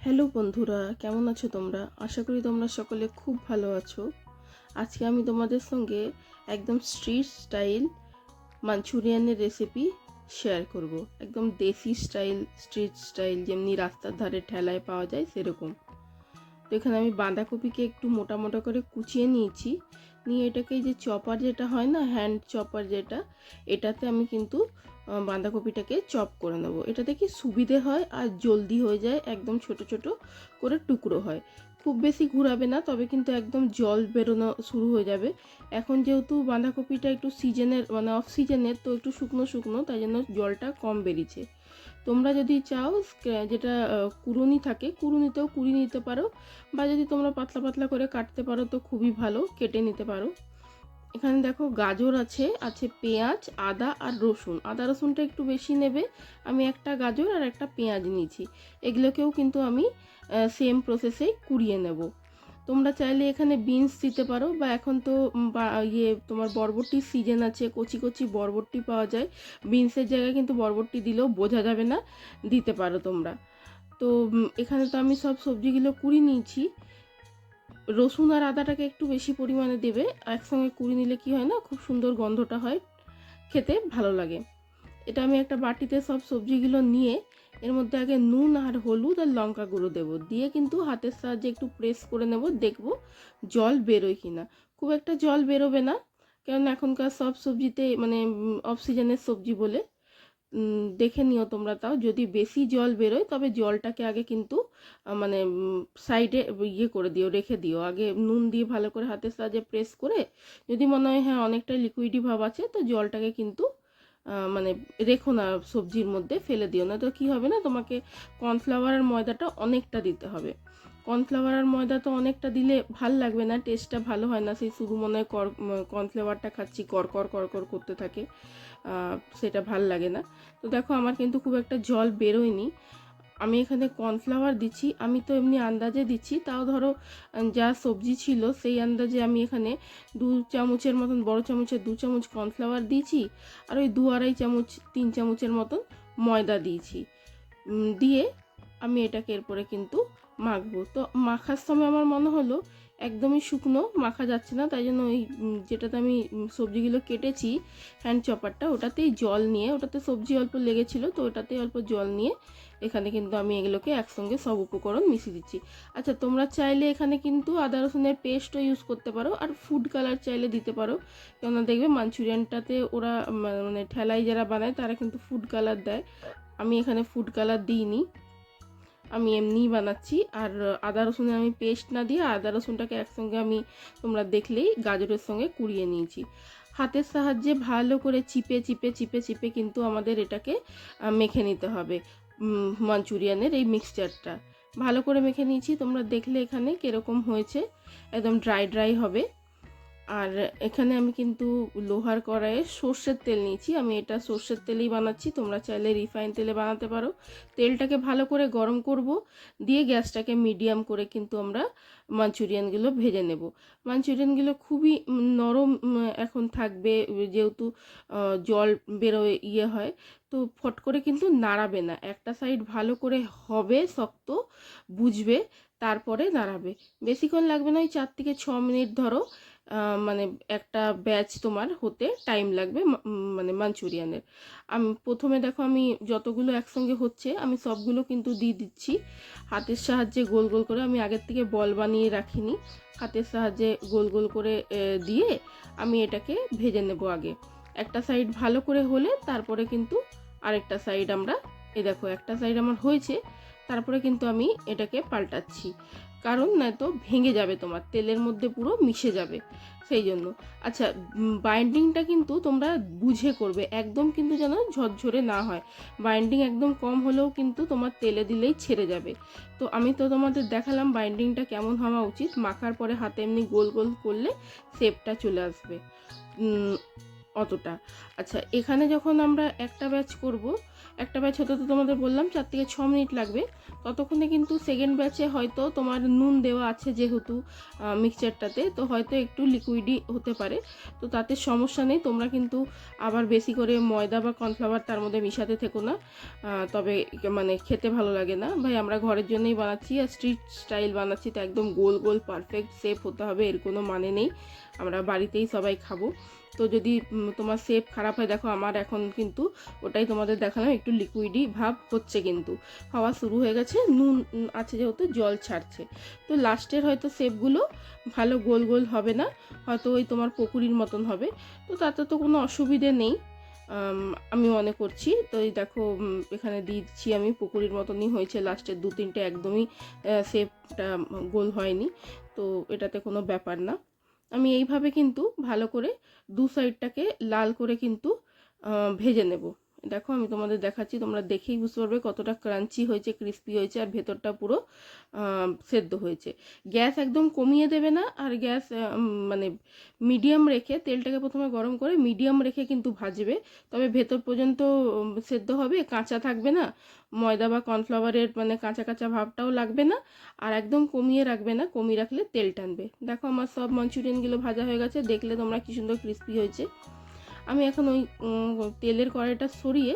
Hello বন্ধুরা, কেমন আছো তোমরা? আশা করি তোমরা সকলে খুব ভালো আছো। আজকে আমি তোমাদের সঙ্গে একদম স্ট্রিট স্টাইল মাঞ্চুরিয়ানের রেসিপি শেয়ার করব। একদম দেশি স্টাইল, স্ট্রিট স্টাইল, যেমনি রাস্তার ধারে ঠেলায় পাওয়া যায় সেরকম। তো এখানে আমি বাঁধাকপিকে একটু মোটা মোটা করে কুচিয়ে নিয়েছি। নিয়ে এটাকে যে চপার যেটা হয় না, হ্যান্ড চপার যেটা, এটাতে আমি কিন্তু বাঁধাকপিটাকে চপ করে নেব। এটাতে কি সুবিধে হয় আর জলদি হয়ে যায়, একদম ছোট ছোট করে টুকরো হয়। খুব বেশি ঘুরাবে না, তবে কিন্তু একদম জল বেরোনো শুরু হয়ে যাবে। এখন যেহেতু বাঁধাকপিটা একটু সিজনের মানে অফ সিজনের, তো একটু শুকনো শুকনো, তাই জন্য জলটা কম বেরিয়েছে। তোমরা যদি চাও যেটা কুড়ুনি থাকে, কুড়ুনিতেও কুড়িয়ে নিতে পারো, বা যদি তোমরা পাতলা পাতলা করে কাটতে পারো তো খুবই ভালো, কেটে নিতে পারো। এখানে দেখো গাজর আছে, পেঁয়াজ, আদা আর রসুন। আদা রসুনটা একটু বেশি নেবে। আমি একটা গাজর আর একটা পেঁয়াজ নিয়েছি। এগুলোকেও কিন্তু আমি সেম প্রসেসেই কুড়িয়ে নেব। তোমরা চাইলে এখানে বিনস দিতে পারো, বা এখন তো তোমার বরবটির সিজন আছে, কচি কচি বরবটি পাওয়া যায়। বিনসের জায়গায় কিন্তু বরবটি দিলেও বোঝা যাবে না, দিতে পারো তোমরা। তো এখানে তো আমি সব সবজিগুলো কুড়িয়ে নিয়েছি। রসুন আর আদাটাকে একটু বেশি পরিমাণে দেবে। একসঙ্গে কুড়িয়ে নিলে কি হয় না, খুব সুন্দর গন্ধটা হয়, খেতে ভালো লাগে। এটা আমি একটা বাটিতে সব সবজিগুলো নিয়ে এর মধ্যে আগে নুন আর হলুদ আর লঙ্কা গুঁড়ো দেবো, দিয়ে কিন্তু হাতের সাহায্যে একটু প্রেস করে নেব, দেখব জল বেরোয় কিনা। খুব একটা জল বেরোবে না, কারণ এখনকার সব সবজিতে মানে অফ সিজনের সবজি বলে। দেখে নিও তোমরা। তাও যদি বেশি জল বেরোয় তবে জলটাকে আগে কিন্তু মানে সাইডে করে দিও, রেখে দিও। আগে নুন দিয়ে ভালো করে হাতের সাহায্যে প্রেস করে, যদি মনে হয় হ্যাঁ অনেকটা লিকুইডি ভাব আছে, তো জলটাকে কিন্তু মানে রেখো না, সবজির মধ্যে ফেলে দিও না। তো কি হবে না, তোমাকে কর্নফ্লাওয়ার আর ময়দাটা অনেকটা দিতে হবে। কর্নফ্লাওয়ার আর ময়দা তো অনেকটা দিলে ভাল লাগবে না, টেস্টটা ভালো হয় না। সেই শুধু মনে হয় কর্নফ্লাওয়ারটা খাচ্ছি, কর করতে থাকে, সেটা ভাল লাগে না। তো দেখো আমার কিন্তু খুব একটা জল বেরোয়নি। আমি এখানে কর্নফ্লাওয়ার দিচ্ছি, আমি তো এমনি আন্দাজে দিচ্ছি, তাও ধরো যা সবজি ছিল সেই আন্দাজে আমি এখানে 2 চামচের মতন, বড় চামচের 2 চামচ কর্নফ্লাওয়ার দিয়েছি, আর ওই 2-2.5 চামচ 3 চামচের মতন ময়দা দিয়েছি। দিয়ে আমি এটাকে এরপরে কিন্তু মাখবো। তো মাখার সময় আমার মনে হলো একদমই শুকনো মাখা যাচ্ছে না, তাই জন্য ওই যেটাতে আমি সবজিগুলো কেটেছি, হ্যান্ড চপারটা, ওটাতেই জল নিয়ে, ওটাতে সবজি অল্প লেগেছিলো, তো ওটাতেই অল্প জল নিয়ে এখানে কিন্তু আমি এগুলোকে একসঙ্গে সব উপকরণ মিশিয়ে দিচ্ছি। আচ্ছা, তোমরা চাইলে এখানে কিন্তু আদা রসুনের পেস্টও ইউজ করতে পারো, আর ফুড কালার চাইলে দিতে পারো। কেননা দেখবে মাঞ্চুরিয়ানটাতে ওরা মানে ঠেলায় যারা বানায় তারা কিন্তু ফুড কালার দেয়। আমি এখানে ফুড কালার দিইনি, আমি এমনিই বানাচ্ছি। আর আদা রসুনের আমি পেস্ট না দিয়ে আদা রসুনটাকে একসঙ্গে আমি, তোমরা দেখলেই, গাজরের সঙ্গে কুড়িয়ে নিয়েছি। হাতের সাহায্যে ভালো করে চিপে চিপে চিপে চিপে কিন্তু আমাদের এটাকে মেখে নিতে হবে। মাঞ্চুরিয়ানের এই মিক্সচারটা ভালো করে মেখে নিয়েছি, তোমরা দেখলে এখানে কীরকম হয়েছে, একদম ড্রাই ড্রাই হবে। আর এখানে আমি কিন্তু লোহার কড়াইয়ে সর্ষের তেল নিয়েছি। আমি এটা সর্ষের তেলেই বানাচ্ছি, তোমরা চাইলে রিফাইন তেলে বানাতে পারো। তেলটাকে ভালো করে গরম করব, দিয়ে গ্যাসটাকে মিডিয়াম করে কিন্তু আমরা মাঞ্চুরিয়ানগুলো ভেজে নেব। মাঞ্চুরিয়ানগুলো খুবই নরম এখন থাকবে, যেহেতু জল বেরোয় হয়, তো ফট করে কিন্তু নাড়াবে না। একটা সাইড ভালো করে হবে শক্ত, বুঝবে, তারপরে নাড়াবে। বেশিক্ষণ লাগবে না, ওই 4 থেকে 6 মিনিট ধরো, মানে একটা ব্যাচ তোমার হতে টাইম লাগবে মানে মাঞ্চুরিয়ানের। আমি প্রথমে দেখো, আমি যতগুলো একসঙ্গে হচ্ছে আমি সবগুলো কিন্তু দিয়ে দিচ্ছি হাতের সাহায্যে গোল গোল করে। আমি আগের থেকে বল বানিয়ে রাখিনি, হাতের সাহায্যে গোল গোল করে দিয়ে আমি এটাকে ভেজে নেব আগে। একটা সাইড ভালো করে হলে তারপরে কিন্তু আরেকটা সাইড আমরা, দেখো একটা সাইড আমার হয়েছে, তারপরে কিন্তু আমি এটাকে পাল্টাচ্ছি, কারণ নয়তো ভেঙে যাবে, তোমার তেলের মধ্যে পুরো মিশে যাবে, সেই জন্য। আচ্ছা, বাইন্ডিংটা কিন্তু তোমরা বুঝে করবে, একদম কিন্তু যেন ঝরঝরে না হয়। বাইন্ডিং একদম কম হলেও কিন্তু তোমার তেলে দিলেই ছেড়ে যাবে। তো আমি তো তোমাদের দেখালাম বাইন্ডিংটা কেমন হওয়া উচিত। মাখার পরে হাতে এমনি গোল গোল করলে শেপটা চলে আসবে, অতটা। আচ্ছা, এখানে যখন আমরা একটা ব্যাচ করব, একটা ব্যাচ হতে তো তোমাদের বললাম 4 থেকে 6 মিনিট লাগবে। ততক্ষণে কিন্তু সেকেন্ড ব্যাচে হয়তো তোমার নুন দেওয়া আছে যেহেতু মিক্সচারটাতে, তো হয়তো একটু লিকুইডই হতে পারে, তো তাতে সমস্যা নেই। তোমরা কিন্তু আবার বেশি করে ময়দা বা কর্নফ্লাওয়ার তার মধ্যে মিশাতে থেকো না, তবে মানে খেতে ভালো লাগে না। ভাই আমরা ঘরের জন্যই বানাচ্ছি আর স্ট্রিট স্টাইল বানাচ্ছি, তো একদম গোল গোল পারফেক্ট শেপ হতে হবে এর কোনো মানে নেই, আমরা বাড়িতেই সবাই খাবো। তো যদি তোমার শেপ খারাপ হয়, দেখো আমার এখন কিন্তু ওটাই তোমাদের দেখালাম, একটু লিকুইডই ভাব হচ্ছে, কিন্তু হওয়া শুরু হয়ে গেছে, নুন আছে যেহেতু জল ছাড়ছে। তো লাস্টের হয়তো শেপগুলো ভালো গোল গোল হবে না, হয়তো ওই তোমার পকুড়ির মতন হবে, তো তাতে তো কোনো অসুবিধে নেই আমি মনে করছি। তো এই দেখো এখানে দিচ্ছি আমি, পকুড়ির মতনই হয়েছে, লাস্টের 2-3টে একদমই শেপটা গোল হয়নি, তো এটাতে কোনো ব্যাপার না। আমি এইভাবে কিন্তু ভালো করে দু সাইডটাকে লাল করে কিন্তু ভেজে নেব। দেখো আমি তোমাদের দেখাচ্ছি, তোমরা দেখেই বুঝতে পারবে কতটা ক্রাঞ্চি হয়েছে, ক্রিস্পি হয়েছে, আর ভেতরটা পুরো সেদ্ধ হয়েছে। গ্যাস একদম কমিয়ে দেবে না, আর গ্যাস মানে মিডিয়াম রেখে, তেলটাকে প্রথমে গরম করে মিডিয়াম রেখে কিন্তু ভাজবে, তবে ভেতর পর্যন্ত সেদ্ধ হবে, কাঁচা থাকবে না, ময়দা বা কর্নফ্লাওয়ারের মানে কাঁচা কাঁচা ভাবটাও লাগবে না, আর একদম কমিয়ে রাখবে না, কমিয়ে রাখলে তেল টানবে। দেখো আমার সব মাঞ্চুরিয়ানগুলো ভাজা হয়ে গেছে, দেখলে তোমরা কি সুন্দর ক্রিস্পি হয়েছে। আমি এখন ওই তেলের কড়াইটা সরিয়ে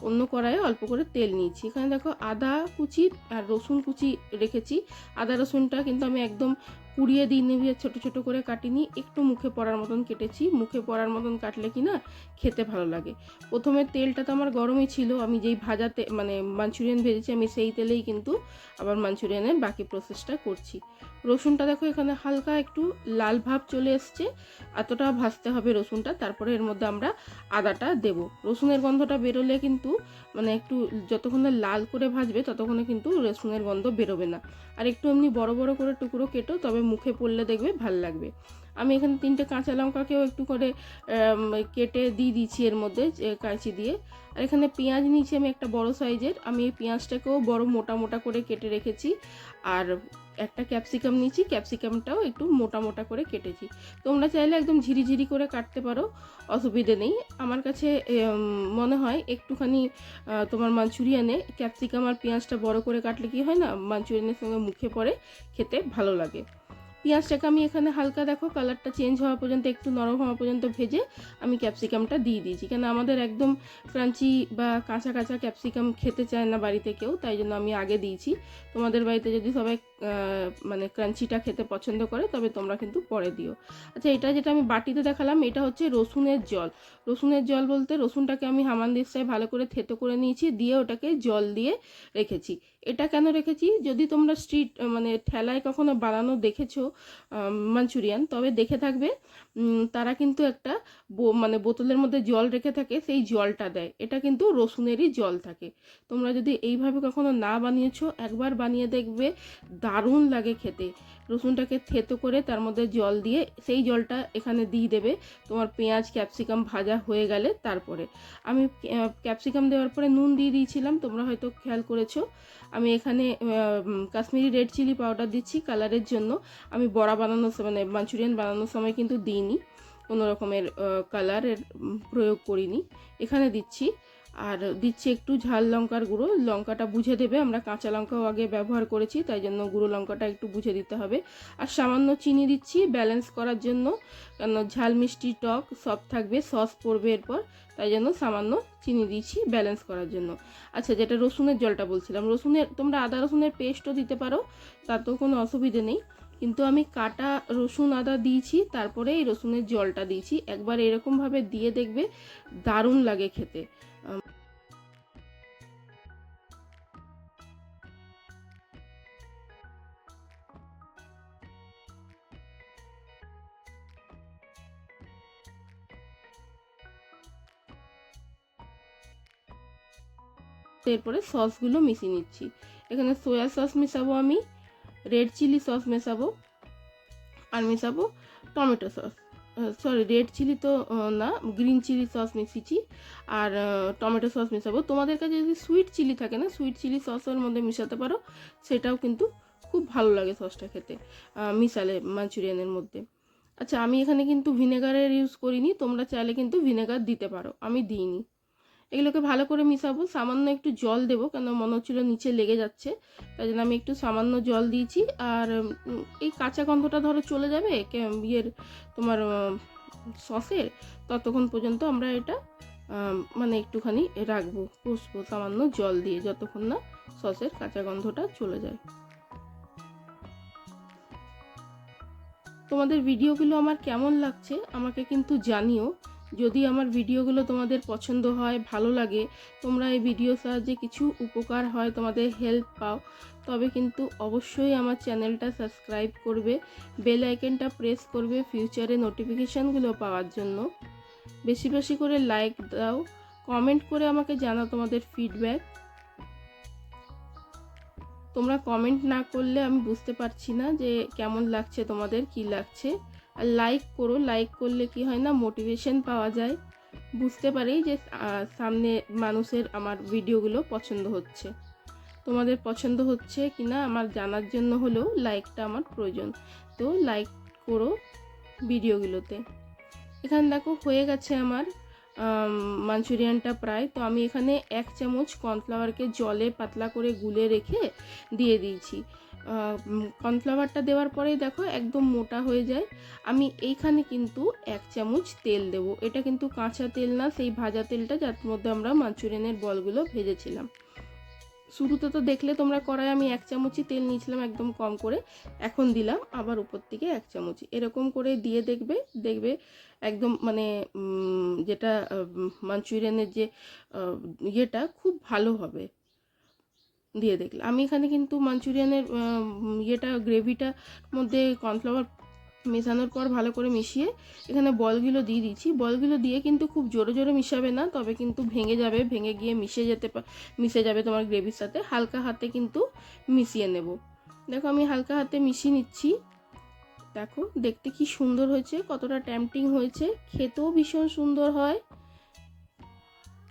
অন্য কড়াইয়ে অল্প করে তেল নিয়েছি। এখানে দেখো আদা কুচি আর রসুন কুচি রেখেছি। আদা রসুনটা কিন্তু আমি একদম কুড়িয়ে দিয়ে নিয়ে ছোটো ছোটো করে কাটিনি, একটু মুখে পড়ার মতন কেটেছি। মুখে পড়ার মতন কাটলে কি না খেতে ভালো লাগে। প্রথমে তেলটা তো আমার গরমই ছিল, আমি যেই ভাজাতে মানে মাঞ্চুরিয়ান ভেজেছি আমি সেই তেলেই কিন্তু আবার মাঞ্চুরিয়ানের বাকি প্রসেসটা করছি। রসুনটা দেখো এখানে হালকা একটু লাল ভাব চলে এসছে, এতটা ভাজতে হবে রসুনটা, তারপরে এর মধ্যে আমরা আদাটা দেব। রসুনের গন্ধটা বেরোলে কিন্তু মানে একটু যতক্ষণে লাল করে ভাজবে ততক্ষণে কিন্তু রসুনের গন্ধ বেরোবে না। আর একটু এমনি বড় বড় করে টুকরো কেটো, তবে মুখে পড়লে দেখবে ভাল লাগবে। আমি এখানে 3টে কাঁচা লঙ্কাকেও একটু করে কেটে দিয়ে দিচ্ছি এর মধ্যে কাঁচি দিয়ে। আর এখানে পেঁয়াজ নিয়েছি আমি একটা বড় সাইজের, আমি এই পেঁয়াজটাকেও বড় মোটা মোটা করে কেটে রেখেছি। আর একটা ক্যাপসিকাম নিয়েছি, ক্যাপসিকামটাও একটু মোটা মোটা করে কেটেছি। তোমরা চাইলে একদম ঝিরিঝিরি করে কাটতে পারো, অসুবিধে নেই। আমার কাছে মনে হয় একটুখানি তোমার মাঞ্চুরিয়ানে ক্যাপসিকাম আর পেঁয়াজটা বড় করে কাটলে কি হয় না, মাঞ্চুরিয়ানের সঙ্গে মুখে পড়ে, খেতে ভালো লাগে। পেঁয়াজটাকে আমি এখানে হালকা দেখো কালারটা চেঞ্জ হওয়া পর্যন্ত, একটু নরম হওয়া পর্যন্ত ভেজে আমি ক্যাপসিকামটা দিয়ে দিয়েছি, কেন আমাদের একদম ক্রাঞ্চি বা কাঁচা কাঁচা ক্যাপসিকাম খেতে চায় না বাড়িতে কেউ, তাই জন্য আমি আগে দিয়েছি। তোমাদের বাড়িতে যদি সবাই মানে ক্রাঞ্চিটা খেতে পছন্দ করে তবে তোমরা কিন্তু পরে দিও। আচ্ছা, এটা যেটা আমি বাটিতে দেখালাম এটা হচ্ছে রসুনের জল। রসুনের জল বলতে রসুনটাকে আমি হামানদিস্তায় ভালো করে থেতো করে নিয়েছি, দিয়ে ওটাকে জল দিয়ে রেখেছি। এটা কেন রেখেছি, যদি তোমরা স্ট্রিট মানে ঠেলায় কখনো বানানো দেখেছো মাঞ্চুরিয়ান, তবে দেখে থাকবে তারা কিন্তু একটা মানে বোতলের মধ্যে জল রেখে থাকে, সেই জলটা দেয়, এটা কিন্তু রসুনেরই জল থাকে। তোমরা যদি এইভাবে কখনো না বানিয়েছো, একবার বানিয়ে দেখবে, দারুণ লাগে খেতে। রসুনটাকে থেতো করে তার মধ্যে জল দিয়ে সেই জলটা এখানে দিয়ে দেবে তোমার পেঁয়াজ ক্যাপসিকাম ভাজা হয়ে গেলে। তারপরে আমি ক্যাপসিকাম দেওয়ার পরে নুন দিয়ে দিয়েছিলাম, তোমরা হয়তো খেয়াল করেছো। আমি এখানে কাশ্মীরি রেড চিলি পাউডার দিচ্ছি কালারের জন্য। আমি বড়া বানানোর সময় মানে মাঞ্চুরিয়ান বানানোর সময় কিন্তু দিইনি, কোনো রকমের কালারের প্রয়োগ করিনি, এখানে দিচ্ছি। আর দিচ্ছি একটু ঝাল লঙ্কার গুঁড়ো, লঙ্কাটা বুঝে দেবে, আমরা কাঁচা লঙ্কাও আগে ব্যবহার করেছি, তাই জন্য গুঁড়ো লঙ্কাটা একটু বুঝে দিতে হবে। আর সামান্য চিনি দিচ্ছি ব্যালেন্স করার জন্য, কেন ঝাল মিষ্টি টক সব থাকবে, সস পড়বে এরপর, তাই জন্য সামান্য চিনি দিচ্ছি ব্যালেন্স করার জন্য। আচ্ছা, যেটা রসুনের জলটা বলছিলাম, রসুনের তোমরা আদা রসুনের পেস্টও দিতে পারো, তাতেও কোনো অসুবিধে নেই, কিন্তু আমি কাটা রসুন আদা দিয়েছি, তারপরে এই রসুনের জলটা দিয়েছি। একবার এরকমভাবে দিয়ে দেখবে, দারুণ লাগে খেতে। এরপরে সসগুলো মিশিয়ে নিচ্ছি। এখানে সয়া সস মেশাবো আমি, রেড চিলি সস মেশাবো, আর মেশাবো tomato sauce, sorry red chilli তো না, গ্রিন চিলি সস মিশিয়েছি, আর টমেটো সস মেশাবো। তোমাদের কাছে যদি সুইট চিলি থাকে না, সুইট চিলি সসের মধ্যে মেশাতে পারো, সেটাও কিন্তু খুব ভালো লাগে সসটা খেতে মিশালে মাঞ্চুরিয়ানের মধ্যে। আচ্ছা, আমি এখানে কিন্তু ভিনেগারের ইউজ করিনি, তোমরা চাইলে কিন্তু ভিনেগার দিতে পারো, আমি দিইনি। এগুলোকে ভালো করে মিশাবো। সামান্য একটু জল দেবো, কেন মনে হচ্ছিলো নিচে লেগে যাচ্ছে, তাই জন্য আমি একটু সামান্য জল দিয়েছি। আর এই কাঁচা গন্ধটা ধরো চলে যাবে ইয়ের তোমার সসের, ততক্ষণ পর্যন্ত আমরা এটা মানে একটুখানি রাখবো, কষবো সামান্য জল দিয়ে, যতক্ষণ না সসের কাঁচা গন্ধটা চলে যায়। তোমাদের ভিডিওগুলো আমার কেমন লাগছে আমাকে কিন্তু জানিও। যদি আমার ভিডিওগুলো তোমাদের পছন্দ হয়, ভালো লাগে, তোমরা এই ভিডিওর সাহায্যে কিছু উপকার হয়, তোমাদের হেল্প পাও, তবে কিন্তু অবশ্যই আমার চ্যানেলটা সাবস্ক্রাইব করবে, বেল আইকনটা প্রেস করবে ফিউচারে নোটিফিকেশানগুলো পাওয়ার জন্য। বেশি বেশি করে লাইক দাও, কমেন্ট করে আমাকে জানাও তোমাদের ফিডব্যাক। তোমরা কমেন্ট না করলে আমি বুঝতে পারছি না যে কেমন লাগছে তোমাদের, কি লাগছে। আর লাইক করো, লাইক করলে কি হয় না, মোটিভেশন পাওয়া যায়, বুঝতে পারি যে সামনে মানুষের আমার ভিডিওগুলো পছন্দ হচ্ছে। তোমাদের পছন্দ হচ্ছে কি না আমার জানার জন্য হলেও লাইকটা আমার প্রয়োজন, তো লাইক করো ভিডিওগুলোতে। এখানে দেখো হয়ে গেছে আমার মাঞ্চুরিয়ানটা প্রায়। তো আমি এখানে 1 চামচ কর্নফ্লাওয়ারকে জলে পাতলা করে গুলে রেখে দিয়ে দিয়েছি। কর্নফ্লাওয়ারটা দেওয়ার পরেই দেখো একদম মোটা হয়ে যায়। আমি এইখানে কিন্তু 1 চামচ তেল দেব। এটা কিন্তু কাঁচা তেল না, সেই ভাজা তেলটা যার মধ্যে আমরা মাঞ্চুরিয়ানের বলগুলো ভেজেছিলাম। শুরুতে তো দেখলে তোমরা কড়াই আমি 1 চামচই তেল নিয়েছিলাম, একদম কম করে। এখন দিলাম আবার উপর থেকে 1 চামচ, এরকম করে দিয়ে দেখবে একদম মানে যেটা মাঞ্চুরিয়ানের যে ইয়েটা খুব ভালো হবে দিয়ে দেখলে। আমি এখানে কিন্তু মাঞ্চুরিয়ানের ইয়েটা গ্রেভিটার মধ্যে কর্নফ্লাওয়ার মেশানোর পর ভালো করে মিশিয়ে এখানে বলগুলো দিয়ে দিচ্ছি। বলগুলো দিয়ে কিন্তু খুব জোরে জোরে মিশাবে না, তবে কিন্তু ভেঙে যাবে, ভেঙে গিয়ে মিশে যাবে তোমার গ্রেভির সাথে। হালকা হাতে কিন্তু মিশিয়ে নেব। দেখো আমি হালকা হাতে মিশিয়ে নিচ্ছি। দেখো দেখতে কি সুন্দর হয়েছে, কতটা টেম্পটিং হয়েছে, খেতেও ভীষণ সুন্দর হয়,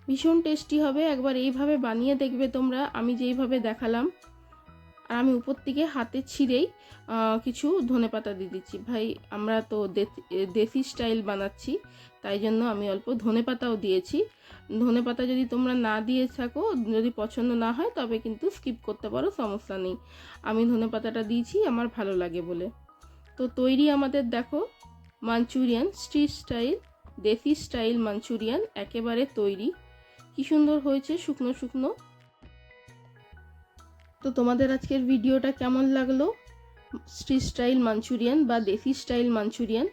ভীষণ টেস্টি হবে। একবার এইভাবে বানিয়ে দেখবে তোমরা, আমি যেইভাবে দেখালাম। আর আমি উপর থেকে হাতে ছিঁড়েই কিছু ধনেপাতা দিয়ে দিচ্ছি। ভাই আমরা তো দেশি স্টাইল বানাচ্ছি, তাই জন্য আমি অল্প ধনেপাতাও দিয়েছি। ধনেপাতা যদি তোমরা না দিয়ে থাকো, যদি পছন্দ না হয়, তবে কিন্তু স্কিপ করতে পারো, সমস্যা নেই। আমি ধনেপাতাটা দিয়েছি আমার ভালো লাগে বলে। তো তৈরি আমাদের দেখো মাঞ্চুরিয়ান স্ট্রিট স্টাইল, দেশি স্টাইল মাঞ্চুরিয়ান একেবারে তৈরি। কি সুন্দর হয়েছে শুকনো শুকনো। তো তোমাদের আজকের ভিডিওটা কেমন লাগলো, স্ট্রিট স্টাইল মাঞ্চুরিয়ান বা দেশি স্টাইল মাঞ্চুরিয়ান?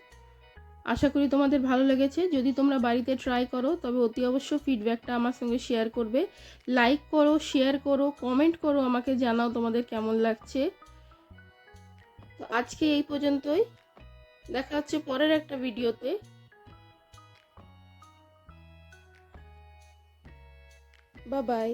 আশা করি তোমাদের ভালো লেগেছে। যদি তোমরা বাড়িতে ট্রাই করো তবে অতি অবশ্য ফিডব্যাকটা আমার সঙ্গে শেয়ার করবে। লাইক করো, শেয়ার করো, কমেন্ট করো, আমাকে জানাও তোমাদের কেমন লাগছে। তো আজকে এই পর্যন্তই, দেখা হচ্ছে পরের একটা ভিডিওতে। Bye bye.